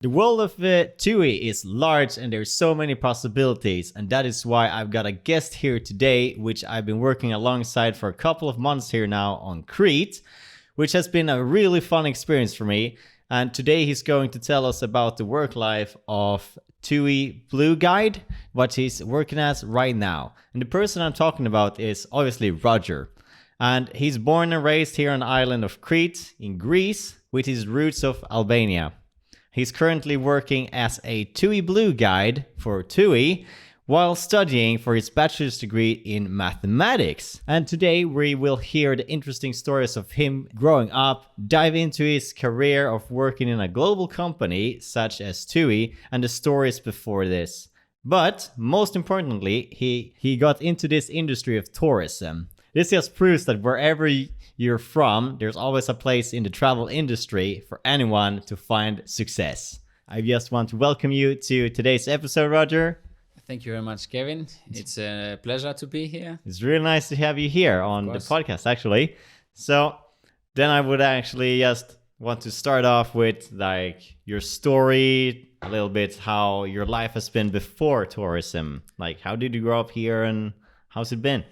The world of TUI is large and there's so many possibilities, and that is why I've got a guest here today, which I've been working alongside for a couple of months here now on Crete, which has been a really fun experience for me. And today he's going to tell us about the work life of TUI Blue guide, what he's working as right now. And the person I'm talking about is obviously Roger. And he's born and raised here on the island of Crete in Greece with his roots of Albania. He's currently working as a TUI Blue guide for TUI while studying for his bachelor's degree in mathematics. And today we will hear the interesting stories of him growing up, dive into his career of working in a global company such as TUI and the stories before this. But most importantly, he got into this industry of tourism. This just proves that wherever you're from, there's always a place in the travel industry for anyone to find success. I just want to welcome you to today's episode, Roger. Thank you very much, Kevin. It's a pleasure to be here. It's really nice to have you here on the podcast, actually. So then I would actually just want to start off with like your story, a little bit how your life has been before tourism. Like, how did you grow up here and how's it been?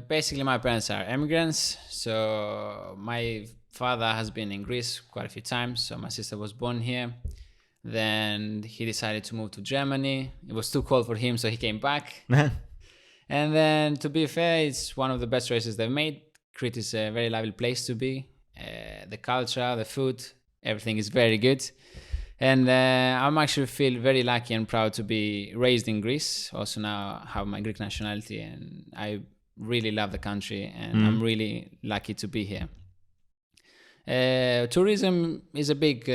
Basically, my parents are immigrants. So my father has been in Greece quite a few times. So my sister was born here. Then he decided to move to Germany. It was too cold for him, so he came back. And then, to be fair, it's one of the best choices they've made. Crete is a very lively place to be. The culture, the food, everything is very good. And I'm actually feel very lucky and proud to be raised in Greece. Also now have my Greek nationality, and I really love the country, and I'm really lucky to be here. Tourism is a big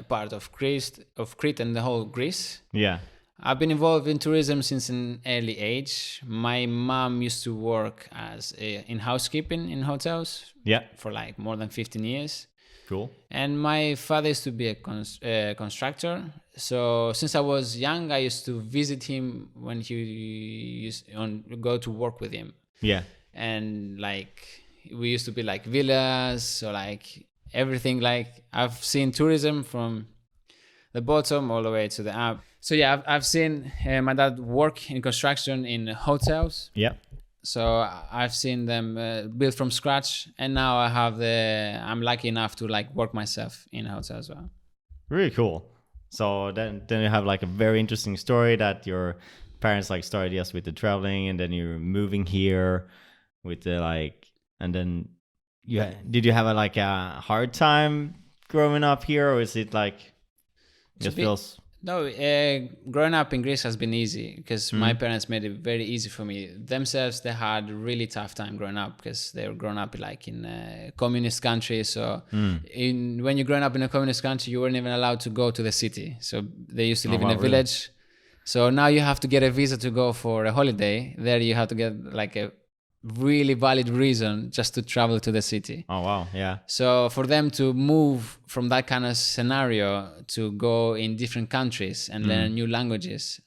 part of Crete and the whole Greece. Yeah. I've been involved in tourism since an early age. My mom used to work as in housekeeping in hotels for like more than 15 years. Cool. And my father used to be a constructor. So since I was young, I used to visit him when he used to go to work with him. Yeah. And like we used to be like villas or like everything. Like I've seen tourism from the bottom all the way to the up. So yeah, I've seen my dad work in construction in hotels. Yeah. So I've seen them built from scratch, and now I'm lucky enough to like work myself in a hotel as well. Really cool. So then you have like a very interesting story that your parents like started just with the traveling, and then you're moving here with the like, and then did you have a hard time growing up here, or is it like it feels? No, growing up in Greece has been easy because my parents made it very easy for me. Themselves, they had a really tough time growing up because they were growing up like in a communist country. So when you're growing up in a communist country, you weren't even allowed to go to the city. So they used to live in a village. So now you have to get a visa to go for a holiday. There you have to get like a really valid reason just to travel to the city. Oh wow, yeah. So for them to move from that kind of scenario to go in different countries and learn new languages,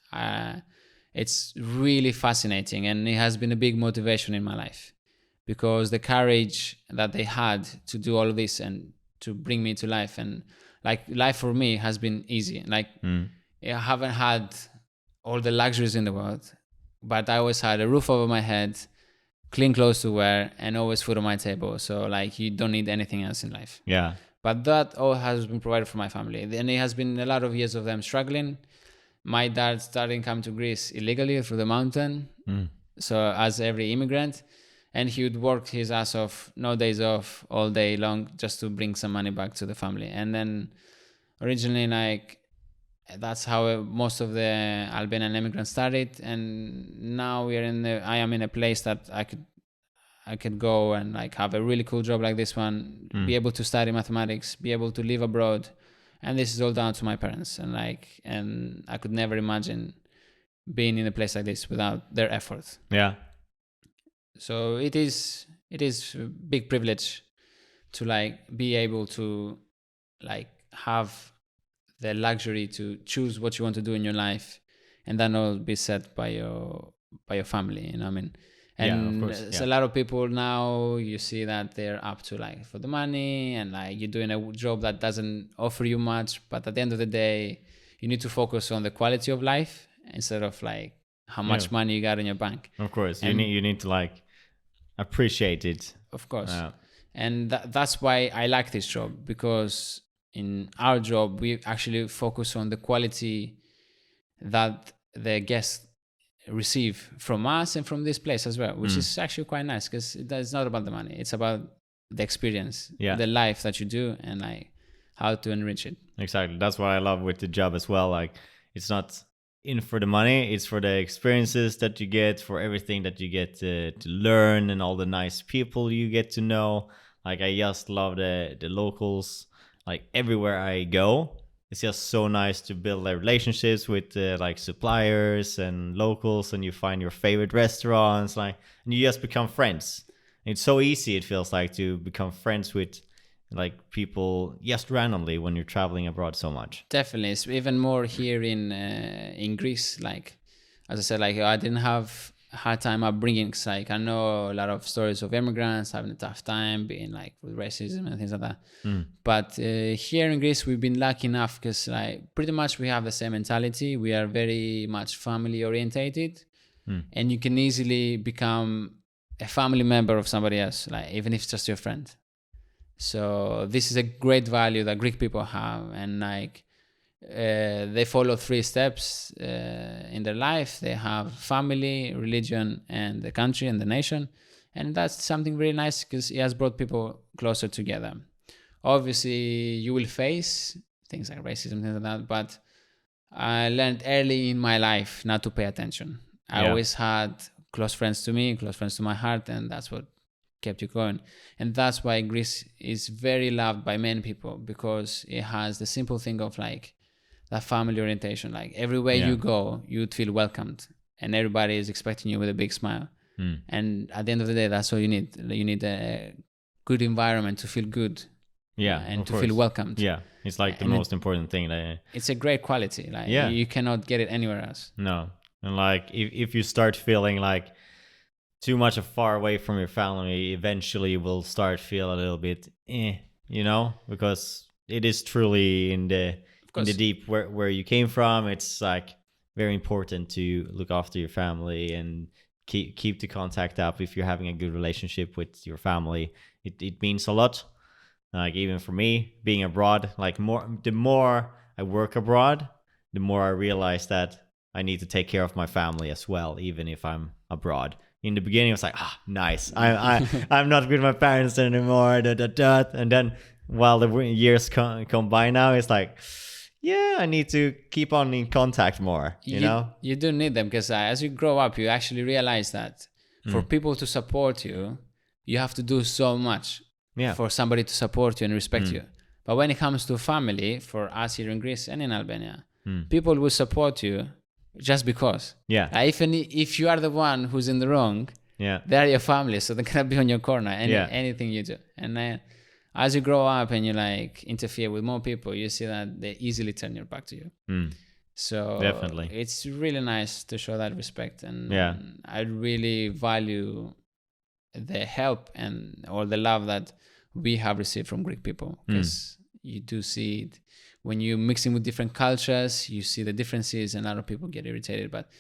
it's really fascinating, and it has been a big motivation in my life because the courage that they had to do all of this and to bring me to life, and like life for me has been easy. Like I haven't had all the luxuries in the world, but I always had a roof over my head, clean clothes to wear, and always food on my table. So like you don't need anything else in life. Yeah. But that all has been provided for my family. And it has been a lot of years of them struggling. My dad started coming to Greece illegally through the mountain. So as every immigrant. And he would work his ass off, no days off, all day long, just to bring some money back to the family. And then originally like that's how most of the Albanian immigrants started, and now I am in a place that I could go and like have a really cool job like this one, be able to study mathematics, be able to live abroad, and this is all down to my parents, and I could never imagine being in a place like this without their effort. Yeah. So it is a big privilege to like be able to like have the luxury to choose what you want to do in your life, and then all be set by your family, you know what I mean? And course. a lot of people now, you see that they're up to like for the money, and like you're doing a job that doesn't offer you much, but at the end of the day, you need to focus on the quality of life instead of like how much money you got in your bank. Of course, you need to like appreciate it. Of course. And that's why I like this job, because in our job, we actually focus on the quality that the guests receive from us and from this place as well, which is actually quite nice, because it's not about the money. It's about the experience, the life that you do, and like how to enrich it. Exactly. That's what I love with the job as well. Like, it's not in for the money, it's for the experiences that you get, for everything that you get to learn, and all the nice people you get to know. Like, I just love the locals. Like, everywhere I go, it's just so nice to build like relationships with like suppliers and locals, and you find your favorite restaurants, like, and you just become friends. It's so easy, it feels like, to become friends with like people just randomly when you're traveling abroad so much. Definitely. It's even more here in Greece. Like, as I said, like I didn't have a hard time upbringing. Like, I know a lot of stories of immigrants having a tough time being like with racism and things like that. But here in Greece, we've been lucky enough, because like pretty much we have the same mentality. We are very much family orientated, and you can easily become a family member of somebody else, like even if it's just your friend. So this is a great value that Greek people have, and like they follow 3 steps in their life. They have family, religion, and the country and the nation, and that's something really nice, because it has brought people closer together. Obviously, you will face things like racism, things like that, but I learned early in my life not to pay attention. I always had close friends to me, close friends to my heart, and that's what kept you going. And that's why Greece is very loved by many people, because it has the simple thing of like that family orientation. Like, everywhere you go, you'd feel welcomed, and everybody is expecting you with a big smile. And at the end of the day, that's all you need. You need a good environment to feel good, and to feel welcomed. It's like the most important thing. It's a great quality. Like, you cannot get it anywhere else. No. And like, if you start feeling like too much far away from your family, eventually you will start feel a little bit you know, because it is truly in the deep where you came from. It's like very important to look after your family and keep the contact up. If you're having a good relationship with your family, it means a lot. Like, even for me, being abroad, like the more I work abroad, the more I realize that I need to take care of my family as well, even if I'm abroad. In the beginning, I was like, nice. I'm not with my parents anymore. And then while the years come by now, it's like, I need to keep on in contact more, you know? You do need them, because as you grow up, you actually realize that for people to support you, you have to do so much for somebody to support you and respect you. But when it comes to family, for us here in Greece and in Albania, people will support you just because. Even if you are the one who's in the wrong, they're your family, so they're gonna be on your corner anything you do. And as you grow up and you like interfere with more people, you see that they easily turn your back to you. So definitely, it's really nice to show that respect, and I really value the help and all the love that we have received from Greek people, because you do see it. When you're mixing with different cultures, you see the differences, and a lot of people get irritated. But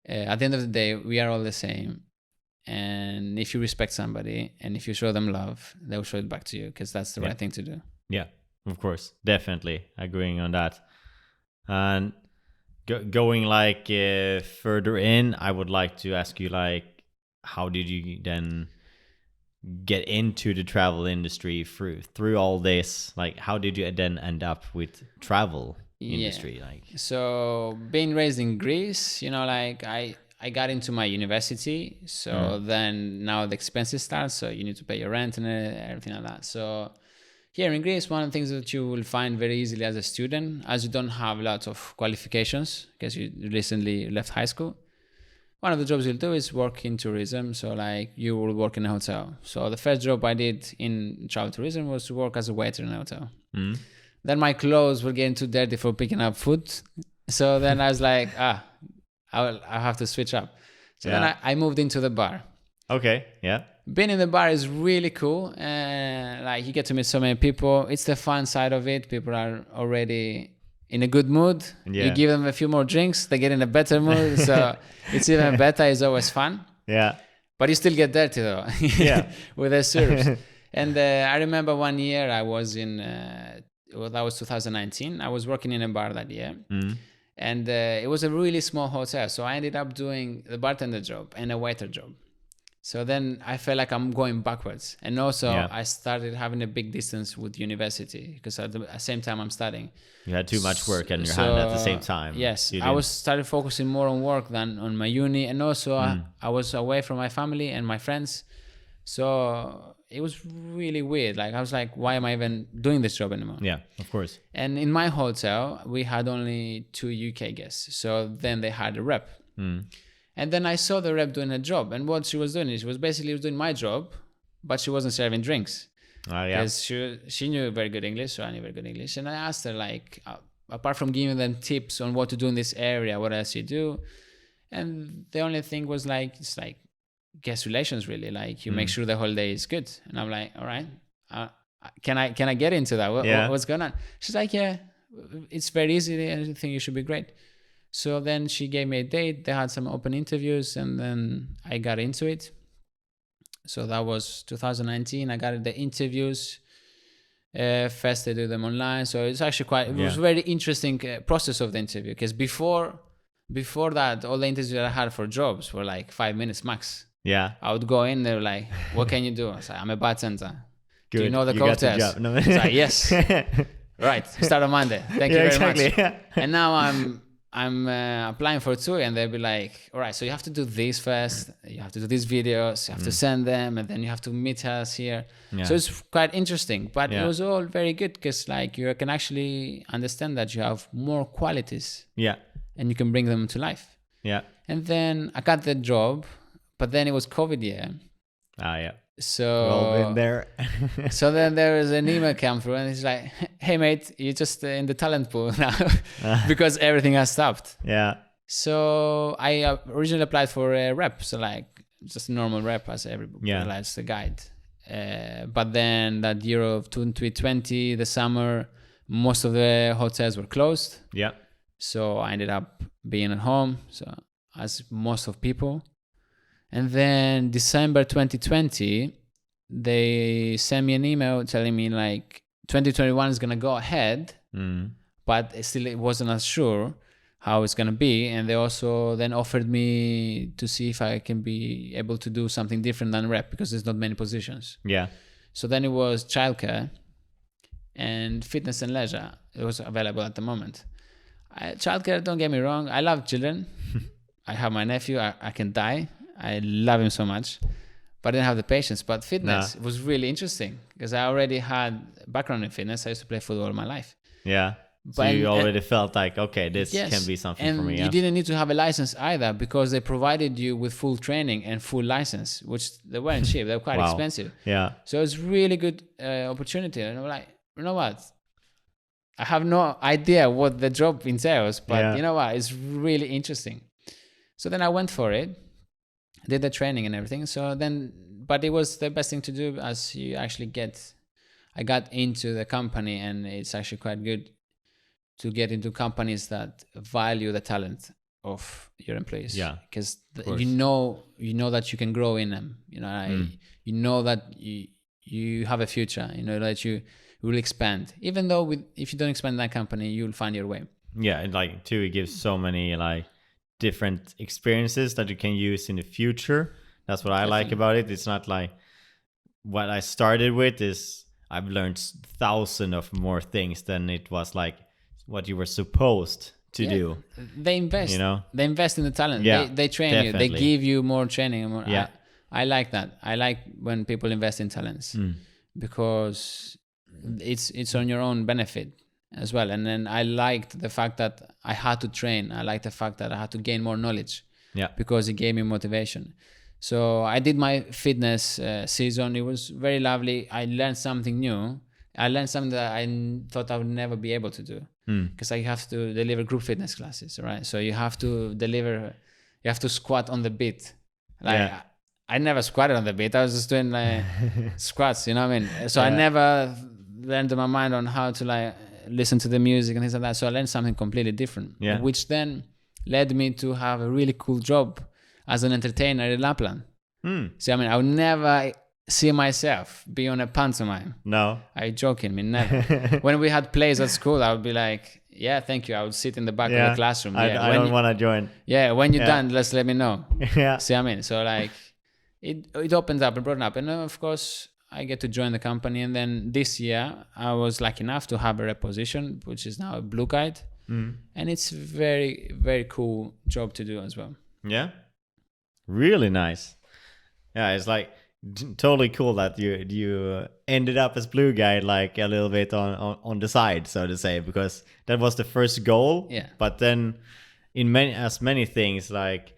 at the end of the day, we are all the same. And if you respect somebody and if you show them love, they'll show it back to you, because that's the right thing to do. Yeah, of course. Definitely agreeing on that. And going like further in, I would like to ask you, like, how did you then get into the travel industry through all this? Like, how did you then end up with travel industry? Like, so being raised in Greece, you know, like I got into my university, so then now the expenses start, so you need to pay your rent and everything like that. So here in Greece, one of the things that you will find very easily as a student, as you don't have lots of qualifications because you recently left high school, one of the jobs you'll do is work in tourism. So like you will work in a hotel. So the first job I did in travel tourism was to work as a waiter in a hotel. Then my clothes were getting too dirty for picking up food. So then I was like, I'll have to switch up. So then I moved into the bar. Okay. Yeah. Being in the bar is really cool, and like you get to meet so many people. It's the fun side of it. People are already in a good mood. Yeah. You give them a few more drinks, they get in a better mood. So it's even better. It's always fun. Yeah. But you still get dirty though. Yeah. With the serves. And I remember one year I was in, that was 2019. I was working in a bar that year. And it was a really small hotel. So I ended up doing the bartender job and a waiter job. So then I felt like I'm going backwards. And also I started having a big distance with university because at the same time I'm studying. You had too much work in your hand at the same time. Yes, I was started focusing more on work than on my uni. And also I was away from my family and my friends. So it was really weird. Like I was like, why am I even doing this job anymore? Yeah, of course. And in my hotel, we had only 2 UK guests. So then they had a rep. And then I saw the rep doing a job. And what she was doing is she was basically doing my job, but she wasn't serving drinks. Because she knew very good English, so I knew very good English. And I asked her, like, apart from giving them tips on what to do in this area, what else you do? And the only thing was like, it's like guest relations, really. Like you make sure the whole day is good. And I'm like, all right, can I get into that? What's going on? She's like, yeah, it's very easy. I think you should be great. So then she gave me a date. They had some open interviews, and then I got into it. So that was 2019. I got the interviews. First they do them online. So it's actually it was a very interesting process of the interview, because before that, all the interviews I had for jobs were like 5 minutes max. Yeah. I would go in, they were like, what can you do? I was like, I'm a bartender. Good. Do you know the got the cocktails? job. No. I was like, yes. Right. Start on Monday. Thank you very much. Yeah. And now I'm applying for TUI, and they'll be like, all right, so you have to do this first. You have to do these videos. You have to send them, and then you have to meet us here. Yeah. So it's quite interesting, but it was all very good because like you can actually understand that you have more qualities. Yeah. And you can bring them to life. Yeah. And then I got the job, but then it was COVID year. Yeah. So we've all been there. So then there was an email come through, and it's like, hey mate, you're just in the talent pool now because everything has stopped. Yeah. So I originally applied for a rep, so like just a normal rep as everybody likes, the guide. But then that year of 2020, the summer, most of the hotels were closed. Yeah. So I ended up being at home, so as most of people. And then December 2020, they sent me an email telling me like 2021 is going to go ahead, but it wasn't as sure how it's going to be. And they also then offered me to see if I can be able to do something different than rep, because there's not many positions. Yeah. So then it was childcare and fitness and leisure. It was available at the moment. Childcare, don't get me wrong, I love children. I have my nephew, I can die. I love him so much, but I didn't have the patience. But fitness was really interesting because I already had background in fitness. I used to play football all my life. Yeah. So you already felt like, okay, this can be something for me. And you didn't need to have a license either, because they provided you with full training and full license, which they weren't cheap. They were quite expensive. Yeah. So it's really good opportunity. And I'm like, you know what? I have no idea what the job entails, but you know what? It's really interesting. So then I went for it. Did the training and everything. So then, but it was the best thing to do, as you actually I got into the company, and it's actually quite good to get into companies that value the talent of your employees. Yeah. Because you know that you can grow in them. You know that you have a future. You know that you will expand. Even though if you don't expand in that company, you'll find your way. Yeah, and like TUI gives so many like different experiences that you can use in the future. That's what I like about it. It's not like what I started with is I've learned 1,000 of more things than it was like what you were supposed to do. They invest. They invest in the talent. Yeah, they train you. They give you more training. I like that. I like when people invest in talents because it's on your own benefit as well. And then I liked the fact that I had to train. I liked the fact that I had to gain more knowledge because it gave me motivation. So I did my fitness season. It was very lovely. I learned something new. I learned something that I thought I would never be able to do, because I have to deliver group fitness classes, right? So you have to squat on the beat. I never squatted on the beat. I was just doing like squats, you know what I mean? So I never learned in my mind on how to like listen to the music and things like that. So I learned something completely different, which then led me to have a really cool job as an entertainer in Lapland. So I mean, I would never see myself be on a pantomime. No. Are you joking me? Never. When we had plays at school, I would be like, yeah, thank you. I would sit in the back of the classroom. I don't want to join. Yeah, when you're done, let's let me know. Yeah. See what I mean? So like, it opens up and broadens up. And of course, I get to join the company. And then this year, I was lucky enough to have a rep position, which is now a blue guide. And it's very, very cool job to do as well. Yeah. Really nice. Yeah, it's like totally cool that you ended up as blue guide, like a little bit on the side, so to say, because that was the first goal. Yeah. But then in many things, like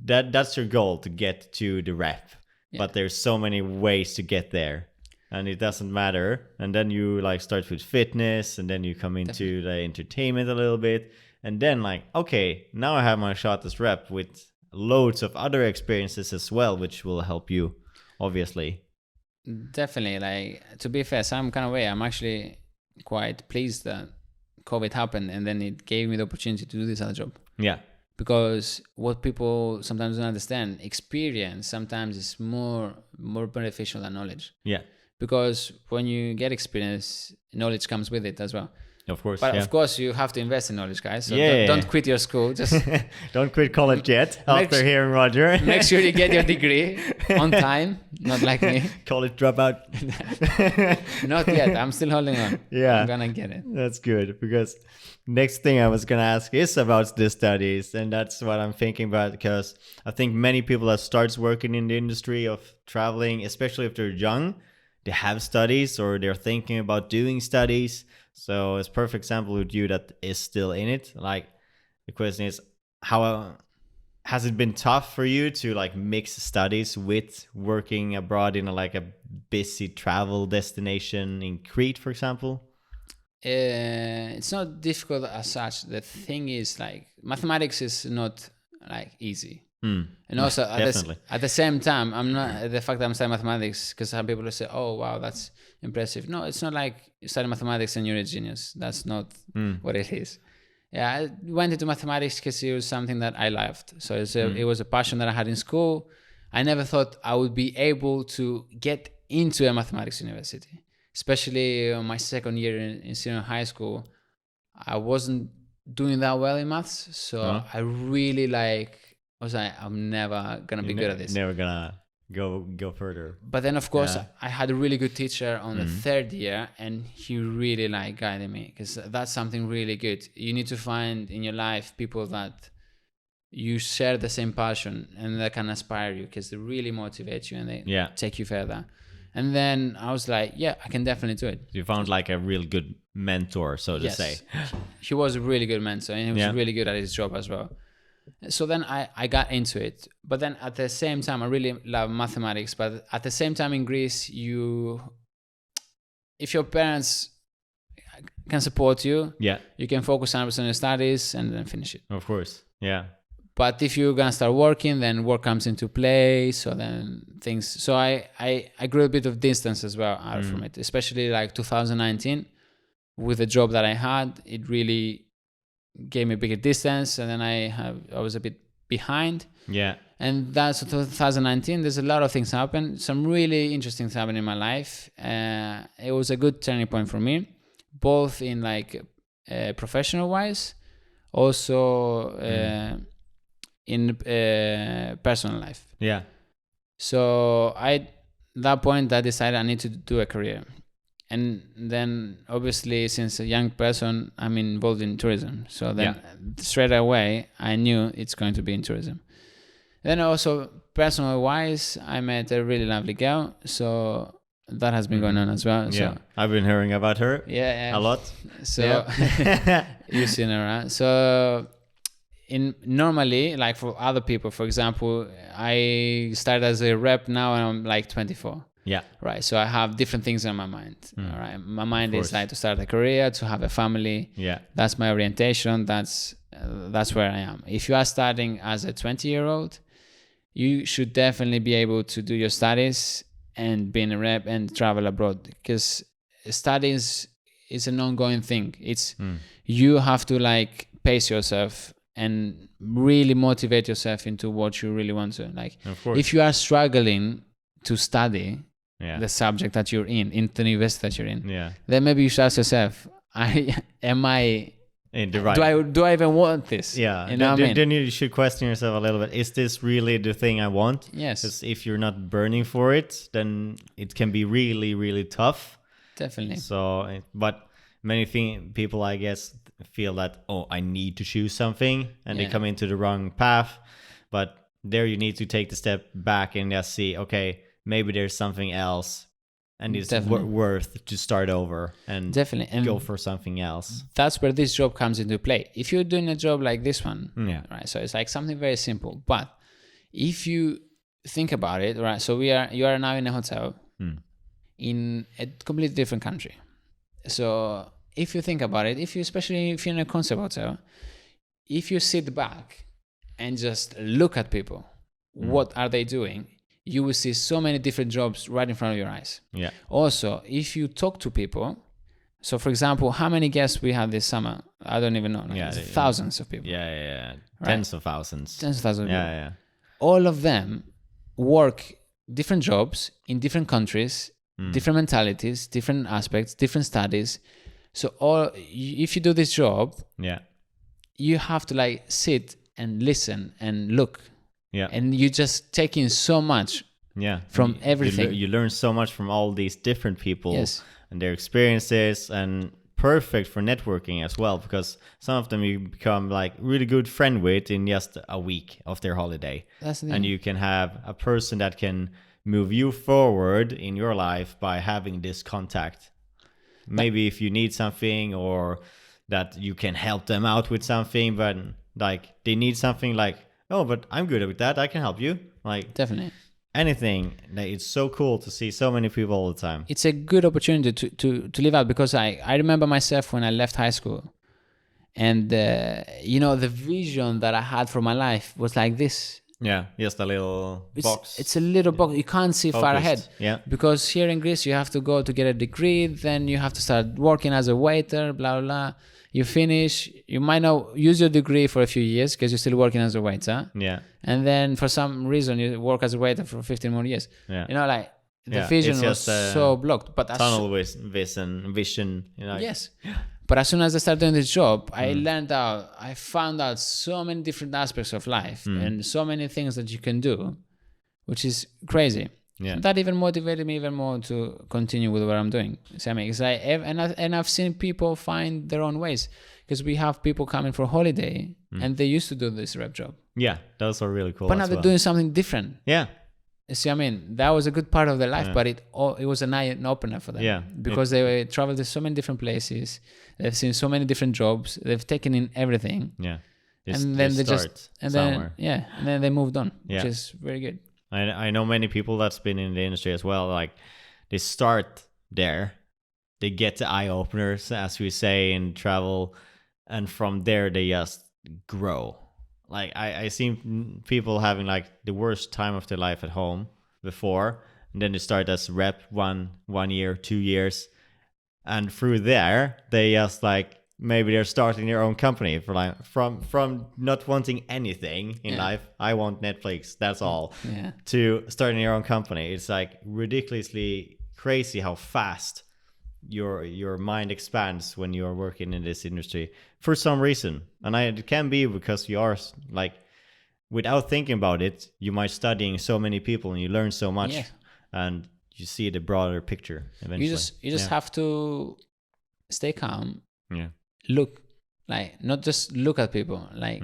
that's your goal, to get to the rep. Yeah. But there's so many ways to get there, and it doesn't matter. And then you like start with fitness, and then you come into the entertainment a little bit, and then like, okay, now I have my shot as rep with loads of other experiences as well, which will help you, obviously. Definitely. Like, to be fair, some kind of way, I'm actually quite pleased that COVID happened, and then it gave me the opportunity to do this other job. Yeah. Because what people sometimes don't understand, experience sometimes is more beneficial than knowledge. Yeah. Because when you get experience, knowledge comes with it as well. Of course. But of course, you have to invest in knowledge, guys. So don't quit your school. Just don't quit college yet. After hearing Roger, make sure you get your degree on time. Not like me. College dropout. Not yet. I'm still holding on. Yeah, I'm gonna get it. That's good, because next thing I was gonna ask is about the studies, and that's what I'm thinking about, because I think many people that starts working in the industry of traveling, especially if they're young, they have studies or they're thinking about doing studies. So it's a perfect example with you that is still in it. Like, the question is, how has it been tough for you to like mix studies with working abroad in a busy travel destination in Crete, for example? It's not difficult as such. The thing is, like, mathematics is not like easy. And also at the same time, I'm not the fact that I'm studying mathematics, because some people will say, oh wow, that's impressive. No, it's not like you study mathematics and you're a genius. That's not what it is. Yeah, I went into mathematics because it was something that I loved. So it was a passion that I had in school. I never thought I would be able to get into a mathematics university, especially my second year in senior high school. I wasn't doing that well in maths, so I really I was like, I'm never gonna be good at this. Never gonna go further. But then, of course, I had a really good teacher on the third year, and he really guided me, because that's something really good. You need to find in your life people that you share the same passion and that can inspire you, because they really motivate you and they take you further. And then I was like, yeah, I can definitely do it. You found like a real good mentor, so to say. He was a really good mentor, and he was really good at his job as well. So then I got into it. But then at the same time, I really love mathematics. But at the same time in Greece, if your parents can support you, you can focus 100% on your studies and then finish it. Of course, yeah. But if you're gonna start working, then work comes into play. So then things. So I grew a bit of distance as well out from it, especially like 2019 with the job that I had. It really gave me a bigger distance, and then I was a bit behind. Yeah. And that's 2019. There's a lot of things happen. Some really interesting things happened in my life. It was a good turning point for me, both in professional wise, also in personal life. Yeah. So that point I decided I need to do a career. And then obviously, since a young person, I'm involved in tourism. So then straight away, I knew it's going to be in tourism. Then also, personal wise, I met a really lovely girl. So that has been going on as well. Yeah, so, I've been hearing about her a lot. So you've seen her, right? So normally, like for other people, for example, I started as a rep now and I'm like 24. Yeah. Right. So I have different things in my mind. All right. My mind is like to start a career, to have a family. Yeah. That's my orientation. That's where I am. If you are starting as a 20-year-old, you should definitely be able to do your studies and be in a rep and travel abroad, because studies is an ongoing thing. It's you have to like pace yourself and really motivate yourself into what you really want to. Like, if you are struggling to study the subject that you're in the university that you're in, then maybe you should ask yourself, am I in the right? Do I even want this? Yeah, you know what I mean? Then you should question yourself a little bit. Is this really the thing I want? Yes. Because if you're not burning for it, then it can be really, really tough. Definitely. So, but many people, I guess, feel that, oh, I need to choose something, and they come into the wrong path. But there you need to take the step back and just see, okay, maybe there's something else, and it's worth to start over and go for something else. That's where this job comes into play. If you're doing a job like this one, right? So it's like something very simple. But if you think about it, right? So you are now in a hotel in a completely different country. So if you think about it, especially if you're in a concept hotel, if you sit back and just look at people, what are they doing? You will see so many different jobs right in front of your eyes. Yeah. Also, if you talk to people, so for example, how many guests we had this summer? I don't even know. Like thousands of people. Yeah. Tens of thousands. Tens of thousands of people. Yeah. All of them work different jobs in different countries, different mentalities, different aspects, different studies. So if you do this job, you have to like sit and listen and look. Yeah. And you just take in so much from everything. You learn so much from all these different people and their experiences, and perfect for networking as well, because some of them you become like really good friend with in just a week of their holiday. That's the thing. And you can have a person that can move you forward in your life by having this contact. Maybe if you need something, or that you can help them out with something, but like they need something like, oh, but I'm good with that, I can help you. Like, definitely. Anything. It's so cool to see so many people all the time. It's a good opportunity to live out, because I remember myself when I left high school, and the vision that I had for my life was like this. Yeah, just a little box. It's a little box. You can't see far ahead. Yeah. Because here in Greece, you have to go to get a degree, then you have to start working as a waiter, blah, blah, blah. You finish, you might not use your degree for a few years because you're still working as a waiter. Yeah. And then for some reason, you work as a waiter for 15 more years. Yeah. Like the vision was so blocked. But tunnel vision. Yes. But as soon as I started doing this job, I found out so many different aspects of life and so many things that you can do, which is crazy. Yeah. That even motivated me even more to continue with what I'm doing. So, I mean, I've seen people find their own ways, because we have people coming for holiday and they used to do this rep job. Yeah, those are really cool. But now they're doing something different. Yeah. See, I mean, that was a good part of their life, but it was an eye-opener for them. Yeah. Because they traveled to so many different places. They've seen so many different jobs. They've taken in everything. Yeah. And then they moved on, which is very good. I know many people that's been in the industry as well. Like, they start there, they get the eye openers, as we say in travel, and from there they just grow. Like, I seen people having like the worst time of their life at home before, and then they start as rep 1 year, 2 years, and through there they just like, maybe they're starting their own company for like from not wanting anything in life. I want Netflix, that's all. Yeah. To starting your own company. It's like ridiculously crazy how fast your mind expands when you're working in this industry for some reason. And it can be because you are like, without thinking about it, you might studying so many people and you learn so much and you see the broader picture eventually. You just have to stay calm. Yeah. Look, like, not just look at people, like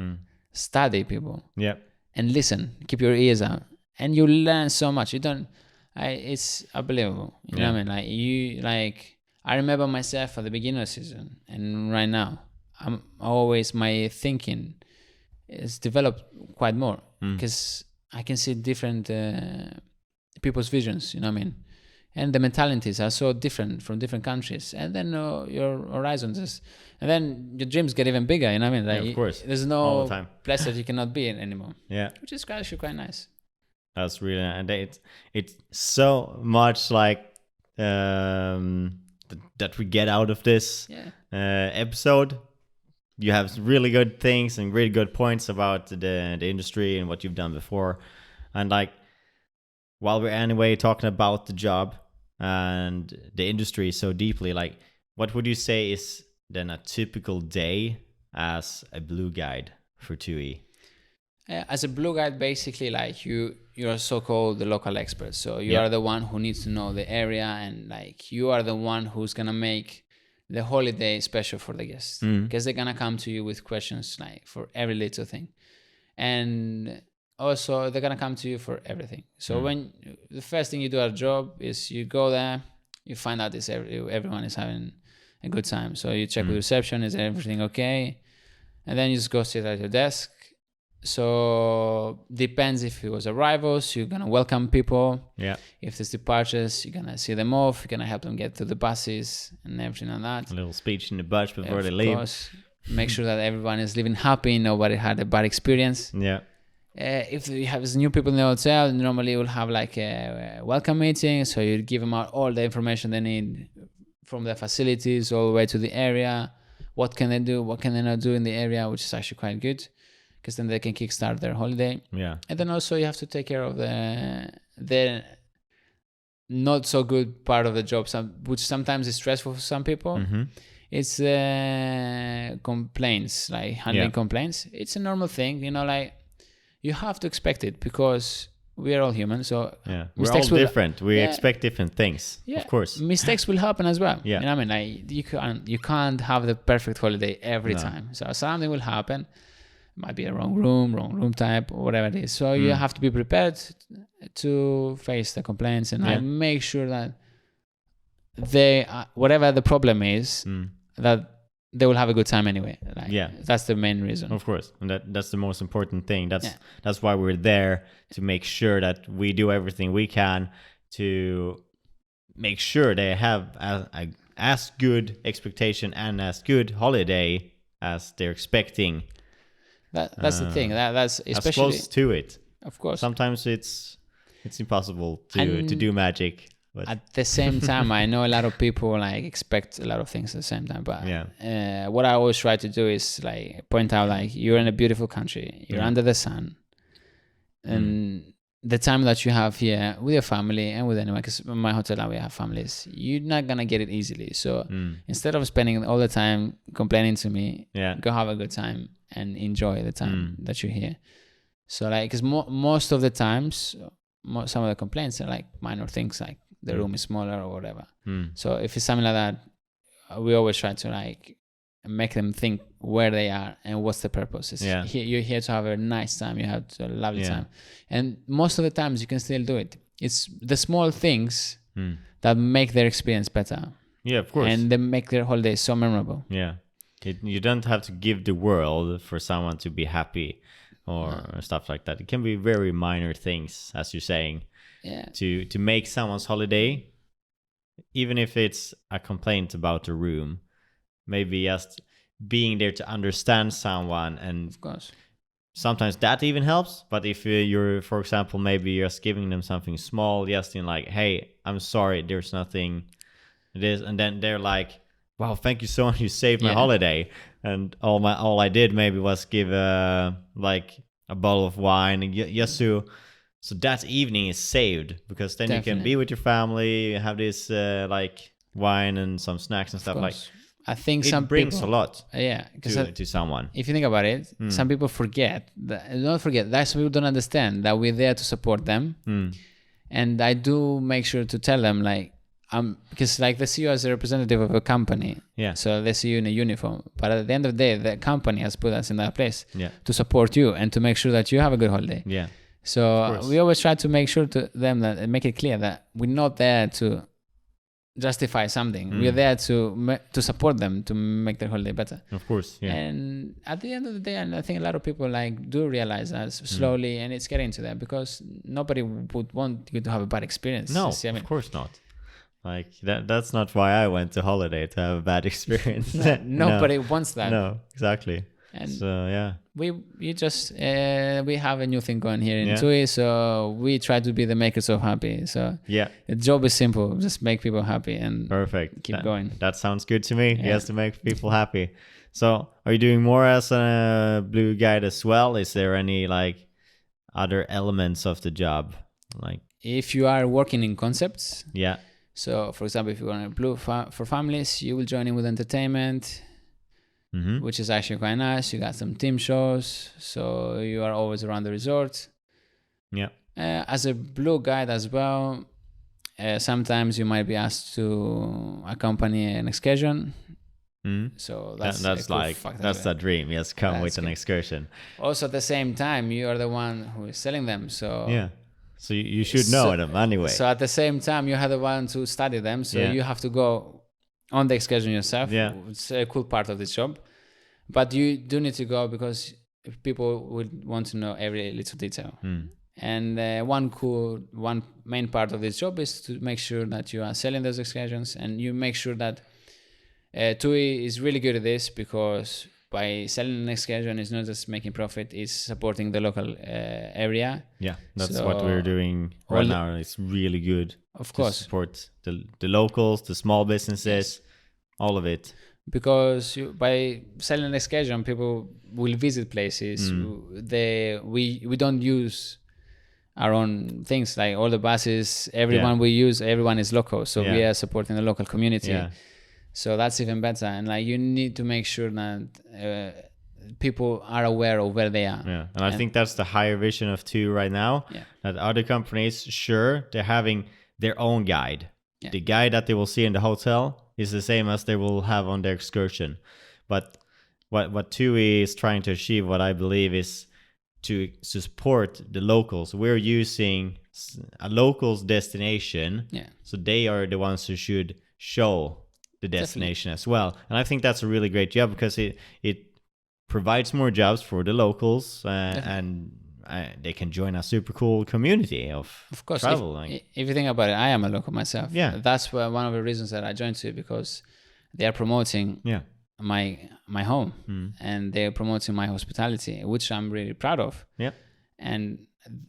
study people. Yeah. And listen, keep your ears out, and you learn so much. It's unbelievable. You know what I mean? I remember myself at the beginning of the season, and right now, my thinking is developed quite more, because I can see different people's visions. You know what I mean? And the mentalities are so different from different countries. And then your horizons and then your dreams get even bigger, you know what I mean? Like, of course. There's no place that you cannot be in anymore. Yeah. Which is actually quite nice. That's really, and it's so much like that we get out of this episode. You have really good things and really good points about the industry and what you've done before, and like while we're anyway talking about the job and the industry so deeply, like what would you say is then a typical day as a blue guide for TUI? As a blue guide, basically, like you're so-called the local expert. So you are the one who needs to know the area, and like you are the one who's gonna make the holiday special for the guests, because they're gonna come to you with questions like for every little thing, and also they're gonna come to you for everything. So when the first thing you do at a job is you go there, you find out everyone is having a good time. So you check with reception, is everything okay, and then you just go sit at your desk. So depends if it was arrivals, you're gonna welcome people. Yeah. If there's departures, you're gonna see them off. You're gonna help them get to the buses and everything like that. A little speech in the bus before they leave. Of course. Make sure that everyone is living happy. Nobody had a bad experience. Yeah. If you have new people in the hotel, normally you'll have like a welcome meeting. So you give them out all the information they need from the facilities all the way to the area. What can they do? What can they not do in the area? Which is actually quite good, because then they can kickstart their holiday. Yeah. And then also you have to take care of the not so good part of the job, which sometimes is stressful for some people. It's complaints, like handling complaints. It's a normal thing, like you have to expect it, because we are all human. So we're all different. We expect different things, of course. Mistakes will happen as well. You know what I mean? Like you can't have the perfect holiday every time. So something will happen. Might be a wrong room type, or whatever it is. So you have to be prepared to face the complaints and make sure that they, whatever the problem is, that they will have a good time anyway. That's the main reason. Of course, and that's the most important thing. That's why we're there, to make sure that we do everything we can to make sure they have as good expectation and as good holiday as they're expecting. That's the thing. That's especially as close to it. Of course. Sometimes it's impossible to do magic. But at the same time, I know a lot of people like expect a lot of things at the same time. But what I always try to do is like point out, like, you're in a beautiful country. You're under the sun, and the time that you have here with your family and with anyone, because in my hotel now we have families, you're not gonna get it easily. So instead of spending all the time complaining to me, go have a good time and enjoy the time that you're here. So like, because most of the times, some of the complaints are like minor things, like the room is smaller or whatever. So if it's something like that, we always try to like make them think where they are and what's the purpose. You're here to have a nice time, you have a lovely time, and most of the times you can still do it. It's the small things that make their experience better. Yeah, of course. And they make their holiday so memorable. Yeah. You don't have to give the world for someone to be happy or stuff like that. It can be very minor things, as you're saying, to make someone's holiday, even if it's a complaint about the room, maybe just being there to understand someone. And of course, sometimes that even helps. But if you're, for example, maybe just giving them something small, just in like, hey, I'm sorry, there's nothing, and then they're like, wow, thank you so much, you saved my holiday. And all I did maybe was give like a bottle of wine, and just so that evening is saved, because then you can be with your family, have this like wine and some snacks and stuff. Like, I think it brings a lot to someone. If you think about it, some people forget that some people don't understand that we're there to support them. And I do make sure to tell them, like, because like they see you as a representative of a company, so they see you in a uniform, but at the end of the day, the company has put us in that place to support you and to make sure that you have a good holiday. So we always try to make sure to them that and make it clear that we're not there to justify something. We're there to support them to make their holiday better. Of course, And at the end of the day, and I think a lot of people like do realize that slowly, and it's getting to that, because nobody would want you to have a bad experience. No, of course not. Like that's not why I went to holiday, to have a bad experience. Nobody wants that. No, exactly. And so yeah, we have a new thing going here in Yeah. TUI, so we try to be the makers of happy. So yeah, the job is simple, just make people happy and perfect. keep going. That sounds good to me. He Yeah. has to make people happy. So are you doing more as a blue guide as well? Is there any like other elements of the job? Like, If you are working in concepts, yeah. so for example, if you are on a blue for families, you will join in with entertainment, Mm-hmm. which is actually quite nice. You got some team shows, so you are always around the resort. Yeah. As a blue guide as well, sometimes you might be asked to accompany an excursion. Mm-hmm. So that's that's the dream. Yes, come That's with an good. excursion. Also, at the same time, you are the one who is selling them. So Yeah. So you should know them anyway. So at the same time, you have the one to study them. So Yeah. you have to go on the excursion yourself. Yeah. It's a cool part of this job. But you do need to go because people would want to know every little detail. Mm. And one main part of this job is to make sure that you are selling those excursions, and you make sure that TUI is really good at this, because by selling an excursion, it's not just making profit; it's supporting the local area. Yeah, that's So what we're doing all right the- now. It's really good. Of To course, support the locals, the small businesses, all of it. because by selling an excursion, people will visit places. We don't use our own things, like all the buses. Everyone we use, everyone is local, so we Yeah. are supporting the local community. Yeah. So that's even better. And like, you need to make sure that people are aware of where they are. Yeah, and I think that's the higher vision of TUI right now. Yeah. That other companies, sure, they're having their own guide. Yeah. The guide that they will see in the hotel is the same as they will have on their excursion. But what TUI is trying to achieve, what I believe, is to support the locals. We're using a locals destination, Yeah. so they are the ones who should show the destination as well. And I think that's a really great job, because it provides more jobs for the locals, and they can join a super cool community of course, travel. if you think about it, I am a local myself. Yeah. That's one of the reasons that I joined TUI, because they are promoting Yeah. my home, and they're promoting my hospitality, which I'm really proud of. Yeah. And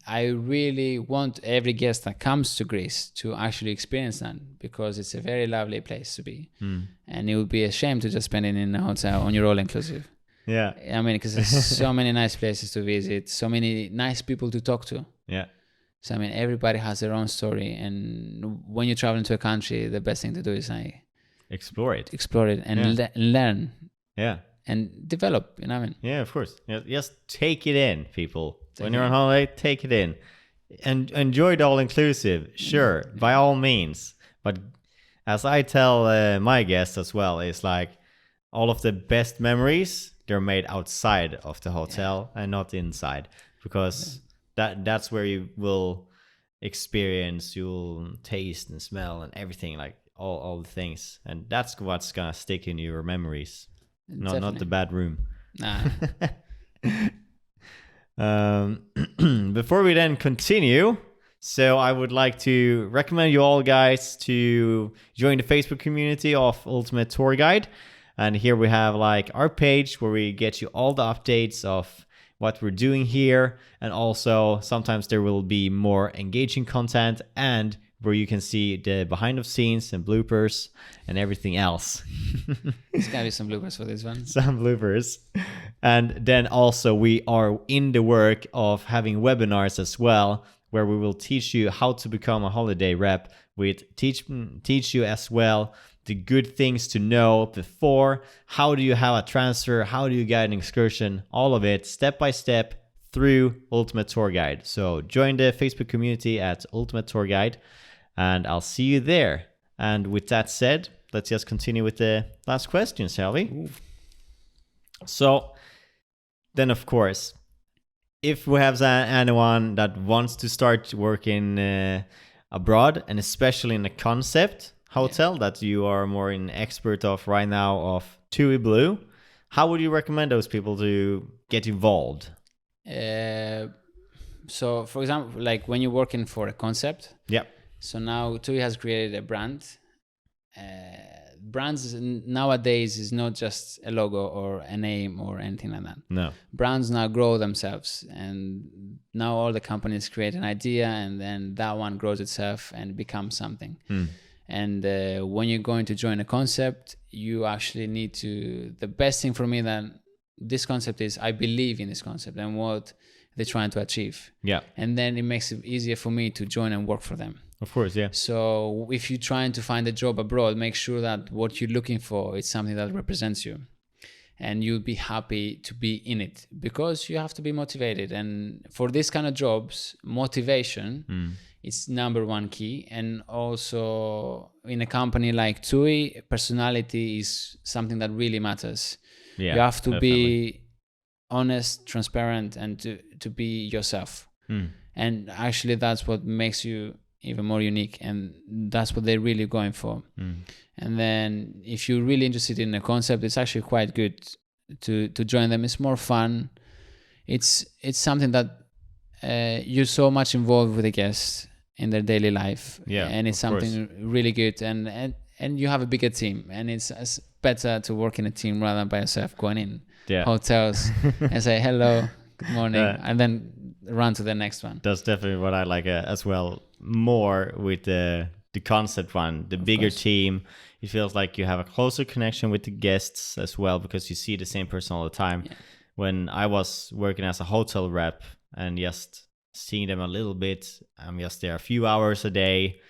I really want every guest that comes to Greece to actually experience that, because it's a very lovely place to be. And it would be a shame to just spend it in a hotel on your all inclusive. Yeah. I mean, because there's so many nice places to visit, so many nice people to talk to. Yeah. So I mean, everybody has their own story, and when you travel into a country, the best thing to do is like Explore it. explore it and learn Yeah. and develop. You know what I mean? Yeah, of course. Yeah, just take it in, people. When it you're on holiday, take it in. And enjoy the all-inclusive, sure, by all means. But as I tell my guests as well, it's like all of the best memories, they're made outside of the hotel and not inside. Because that's where you will experience, you'll taste and smell and everything, like all the things. And that's what's gonna stick in your memories. Not Definitely. the bad room. Nah. Before we then continue, so I would like to recommend you all guys to join the Facebook community of Ultimate Tour Guide. And here we have like our page where we get you all the updates of what we're doing here. And also sometimes there will be more engaging content, and where you can see the behind the scenes and bloopers and everything else. There's gotta be some bloopers for this one. Some bloopers. And then also we are in the work of having webinars as well, where we will teach you how to become a holiday rep. We teach you as well the good things to know before. How do you have a transfer? How do you guide an excursion? All of it step by step through Ultimate Tour Guide. So join the Facebook community at Ultimate Tour Guide, and I'll see you there. And with that said, let's just continue with the last question, shall we? Ooh. So then, of course, if we have anyone that wants to start working abroad, and especially in a concept hotel that you are more an expert of right now, of TUI Blue, how would you recommend those people to get involved? So for example, like when you're working for a concept, Yeah. so now TUI has created a brand. brands nowadays is not just a logo or a name or anything like that. No. Brands now grow themselves, and now all the companies create an idea, and then that one grows itself and becomes something. And when you're going to join a concept, you actually need to, the best thing for me that this concept is, I believe in this concept and what they're trying to achieve. Yeah. And then it makes it easier for me to join and work for them. Of course, yeah. So if you're trying to find a job abroad, make sure that what you're looking for is something that represents you, and you'll be happy to be in it, because you have to be motivated. And for this kind of jobs, motivation is number one key. And also in a company like TUI, personality is something that really matters. Yeah, you have to definitely be honest, transparent, and to be yourself. And actually that's what makes you even more unique, and that's what they're really going for. And then if you're really interested in a concept, it's actually quite good to join them. It's more fun. It's something that you're so much involved with the guests in their daily life. Yeah, and it's something really good, and you have a bigger team, and it's better to work in a team rather than by yourself, going in hotels and say hello, good morning, and then run to the next one. That's definitely what I like as well, more with the concept one, the bigger team. It feels like you have a closer connection with the guests as well, because you see the same person all the time. When I was working as a hotel rep and just seeing them a little bit, I'm just there a few hours a day,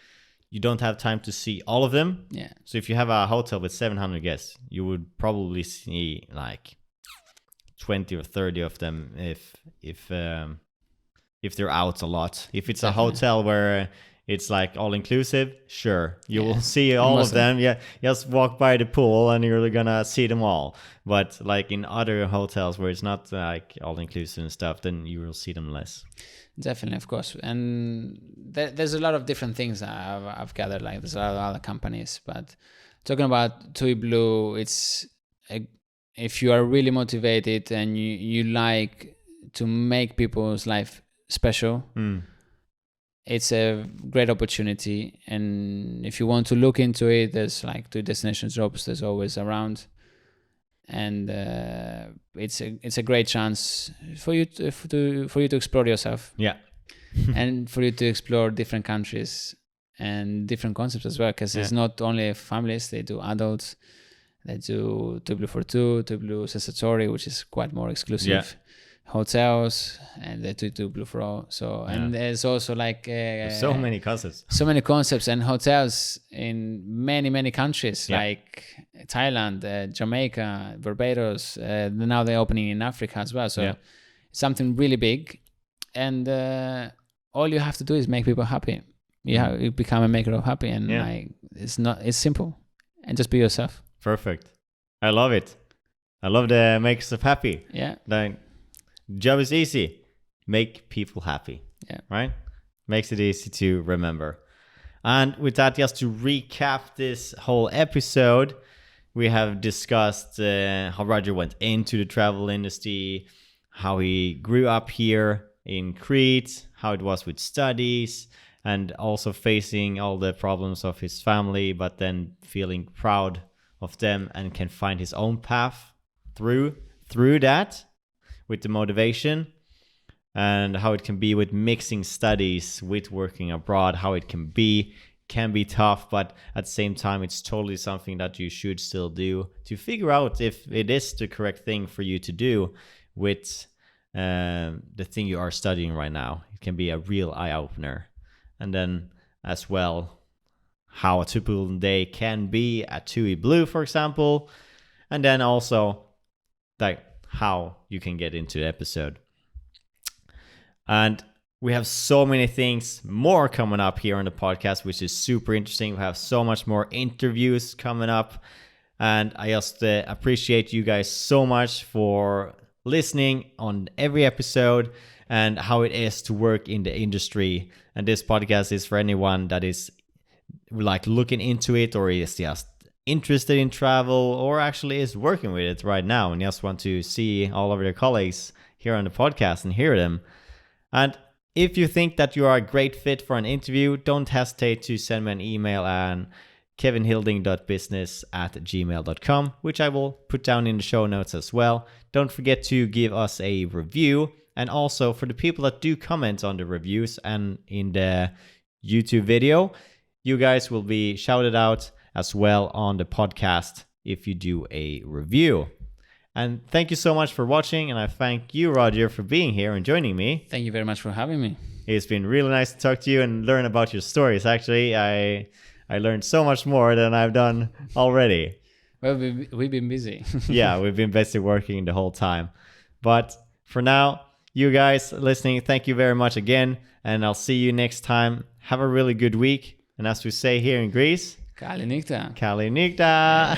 you don't have time to see all of them. So if you have a hotel with 700 guests, you would probably see like 20 or 30 of them if they're out a lot. If it's a hotel where it's like all inclusive, sure, you will see all of them. Just walk by the pool and you're gonna see them all. But like in other hotels where it's not like all inclusive and stuff, then you will see them less. Definitely, of course. And there's a lot of different things I've gathered. Like there's a lot of other companies, but talking about TUI Blue, if you are really motivated and you like to make people's life special, it's a great opportunity. And if you want to look into it, there's like TUI destination jobs, there's always around, and it's a great chance for you to explore yourself, and for you to explore different countries and different concepts as well, because it's not only families, they do adults, they do TUI Blue for two, TUI Blue Sessatori, which is quite more exclusive, hotels, and they do TUI Blue for all. So and there's also like so many concepts and hotels in many countries, like Thailand, Jamaica, Barbados. Now they're opening in Africa as well. So it's something really big, and all you have to do is make people happy. You become a maker of happy, and like it's simple, and just be yourself. Perfect. I love it. I love the makers of happy. Like, job is easy. Make people happy. Right? Makes it easy to remember. And with that, just to recap this whole episode, we have discussed how Roger went into the travel industry, how he grew up here in Crete, how it was with studies, and also facing all the problems of his family, but then feeling proud of them and can find his own path through that with the motivation, and how it can be with mixing studies with working abroad, how it can be tough, but at the same time it's totally something that you should still do to figure out if it is the correct thing for you to do with the thing you are studying right now. It can be a real eye-opener. And then as well, how a typical day can be at TUI Blue, for example, and then also like how you can get into the episode. And we have so many things more coming up here on the podcast, which is super interesting. We have so much more interviews coming up, and I just appreciate you guys so much for listening on every episode and how it is to work in the industry. And this podcast is for anyone that is like looking into it, or is just interested in travel, or actually is working with it right now and just want to see all of their colleagues here on the podcast and hear them. And if you think that you are a great fit for an interview, don't hesitate to send me an email and kevinhilding.business@gmail.com, which I will put down in the show notes as well. Don't forget to give us a review. And also for the people that do comment on the reviews and in the YouTube video, you guys will be shouted out as well on the podcast if you do a review. And thank you so much for watching. And I thank you, Roger, for being here and joining me. Thank you very much for having me. It's been really nice to talk to you and learn about your stories. Actually, I learned so much more than I've done already. Well, we've been busy. Yeah, we've been busy working the whole time. But for now, you guys listening, thank you very much again. And I'll see you next time. Have a really good week. And as we say here in Greece, Kali nikta. Kali nikta.